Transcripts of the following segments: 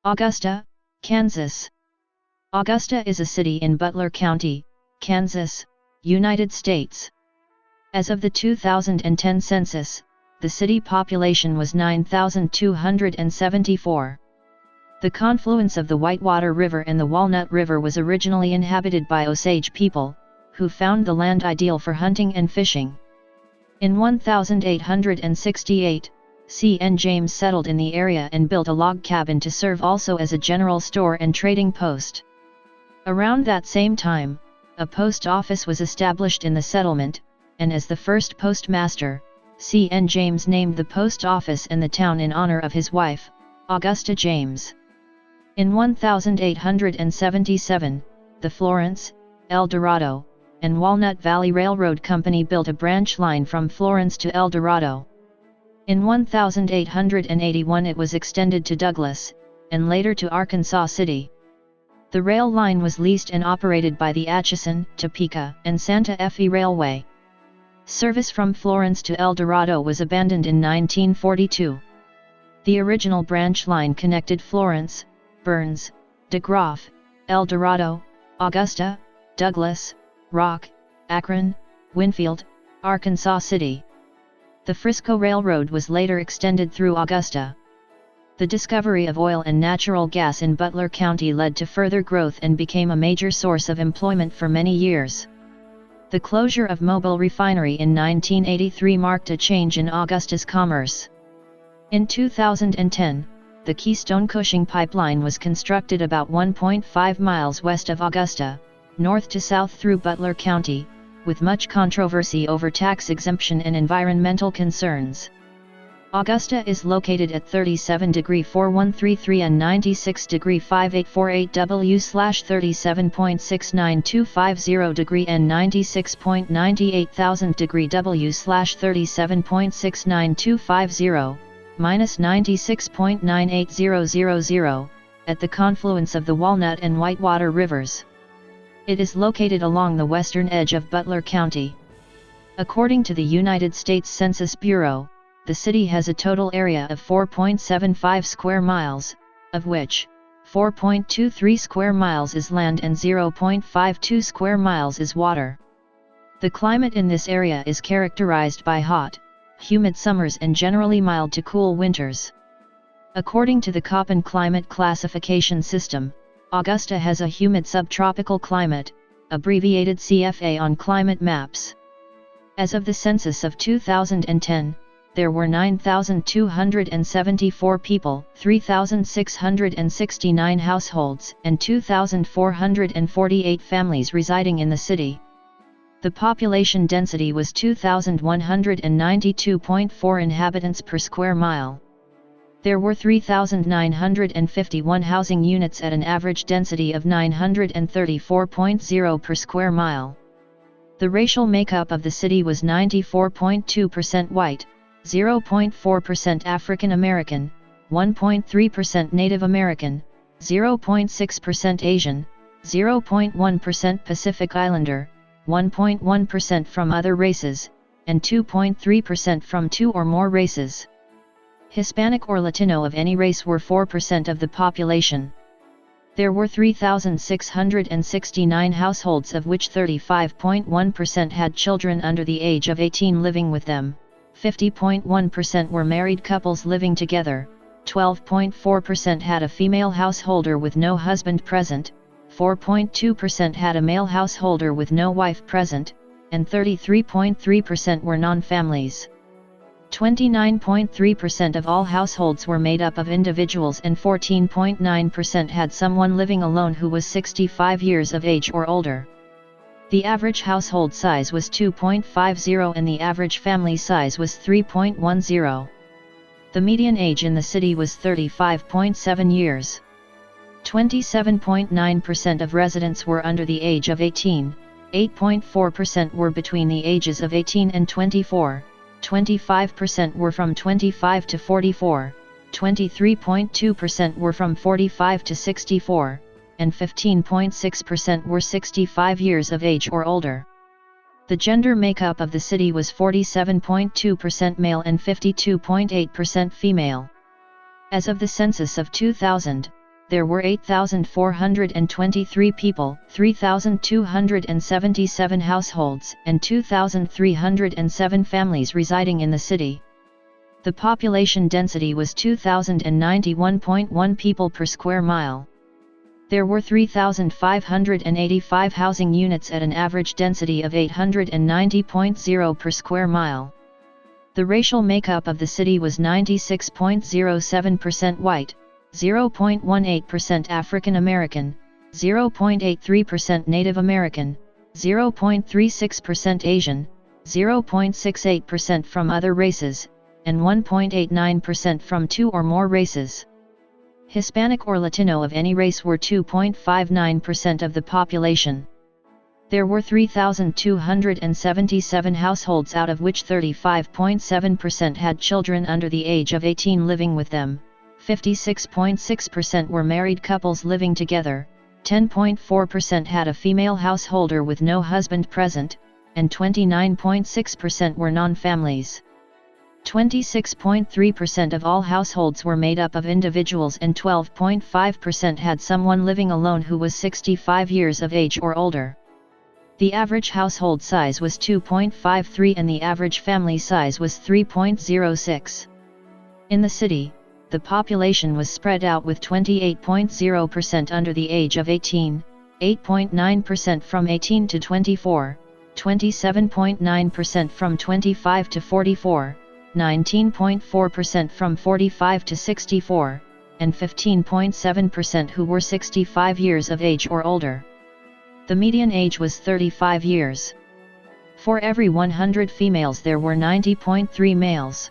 Augusta, Kansas. Augusta is a city in Butler County, Kansas, United States. As of the 2010 census, the city population was 9,274. The confluence of the Whitewater River and the Walnut River was originally inhabited by Osage people, who found the land ideal for hunting and fishing. In 1868, C.N. James settled in the area and built a log cabin to serve also as a general store and trading post. Around that same time, a post office was established in the settlement, and as the first postmaster, C.N. James named the post office and the town in honor of his wife, Augusta James. In 1877, the Florence, El Dorado, and Walnut Valley Railroad Company built a branch line from Florence to El Dorado. In 1881 it was extended to Douglas, and later to Arkansas City. The rail line was leased and operated by the Atchison, Topeka, and Santa Fe Railway. Service from Florence to El Dorado was abandoned in 1942. The original branch line connected Florence, Burns, DeGraff, El Dorado, Augusta, Douglas, Rock, Akron, Winfield, Arkansas City. The Frisco Railroad was later extended through Augusta. The discovery of oil and natural gas in Butler County led to further growth and became a major source of employment for many years. The closure of Mobile Refinery in 1983 marked a change in Augusta's commerce. In 2010, the Keystone Cushing pipeline was constructed about 1.5 miles west of Augusta, north to south through Butler County, with much controversy over tax exemption and environmental concerns. Augusta is located at 37°4133 and 96°5848 W/37.69250° and 96.98000° W/37.69250, -96.98000, at the confluence of the Walnut and Whitewater Rivers. It is located along the western edge of Butler County. According to the United States Census Bureau, the city has a total area of 4.75 square miles, of which 4.23 square miles is land and 0.52 square miles is water. The climate in this area is characterized by hot, humid summers and generally mild to cool winters. According to the Köppen climate classification system, Augusta has a humid subtropical climate, abbreviated CFA on climate maps. As of the census of 2010, there were 9,274 people, 3,669 households, and 2,448 families residing in the city. The population density was 2,192.4 inhabitants per square mile. There were 3,951 housing units at an average density of 934.0 per square mile. The racial makeup of the city was 94.2% white, 0.4% African American, 1.3% Native American, 0.6% Asian, 0.1% Pacific Islander, 1.1% from other races, and 2.3% from two or more races. Hispanic or Latino of any race were 4% of the population. There were 3,669 households, of which 35.1% had children under the age of 18 living with them, 50.1% were married couples living together, 12.4% had a female householder with no husband present, 4.2% had a male householder with no wife present, and 33.3% were non-families. 29.3% of all households were made up of individuals and 14.9% had someone living alone who was 65 years of age or older. The average household size was 2.50 and the average family size was 3.10. The median age in the city was 35.7 years. 27.9% of residents were under the age of 18, 8.4% were between the ages of 18 and 24. 25% were from 25 to 44, 23.2% were from 45 to 64, and 15.6% were 65 years of age or older. The gender makeup of the city was 47.2% male and 52.8% female. As of the census of 2000, there were 8,423 people, 3,277 households, and 2,307 families residing in the city. The population density was 2,091.1 people per square mile. There were 3,585 housing units at an average density of 890.0 per square mile. The racial makeup of the city was 96.07% white, 0.18% African American, 0.83% Native American, 0.36% Asian, 0.68% from other races, and 1.89% from two or more races. Hispanic or Latino of any race were 2.59% of the population. There were 3,277 households, out of which 35.7% had children under the age of 18 living with them, 56.6% were married couples living together, 10.4% had a female householder with no husband present, and 29.6% were non-families. 26.3% of all households were made up of individuals, and 12.5% had someone living alone who was 65 years of age or older. The average household size was 2.53 and the average family size was 3.06. In the city, the population was spread out with 28.0% under the age of 18, 8.9% from 18 to 24, 27.9% from 25 to 44, 19.4% from 45 to 64, and 15.7% who were 65 years of age or older. The median age was 35 years. For every 100 females there were 90.3 males.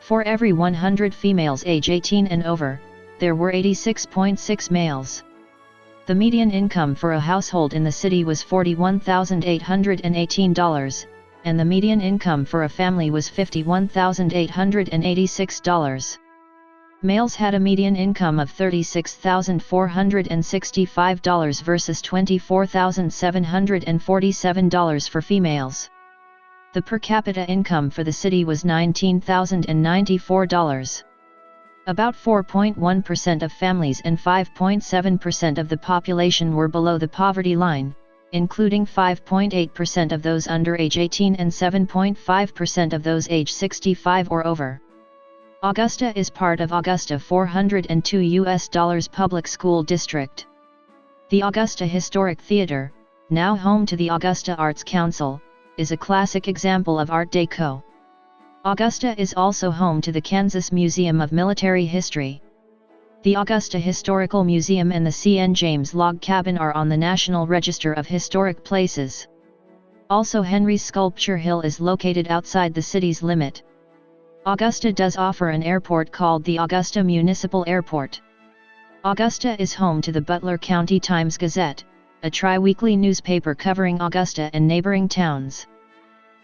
For every 100 females age 18 and over, there were 86.6 males. The median income for a household in the city was $41,818, and the median income for a family was $51,886. Males had a median income of $36,465 versus $24,747 for females. The per capita income for the city was $19,094. About 4.1% of families and 5.7% of the population were below the poverty line, including 5.8% of those under age 18 and 7.5% of those age 65 or over. Augusta is part of Augusta $402 Public School District. The Augusta Historic Theater, now home to the Augusta Arts Council, is a classic example of Art Deco. Augusta is also home to the Kansas Museum of Military History. The Augusta Historical Museum and the C.N. James Log Cabin are on the National Register of Historic Places. Also, Henry's Sculpture Hill is located outside the city's limit. Augusta does offer an airport called the Augusta Municipal Airport. Augusta is home to the Butler County Times-Gazette, a tri-weekly newspaper covering Augusta and neighboring towns.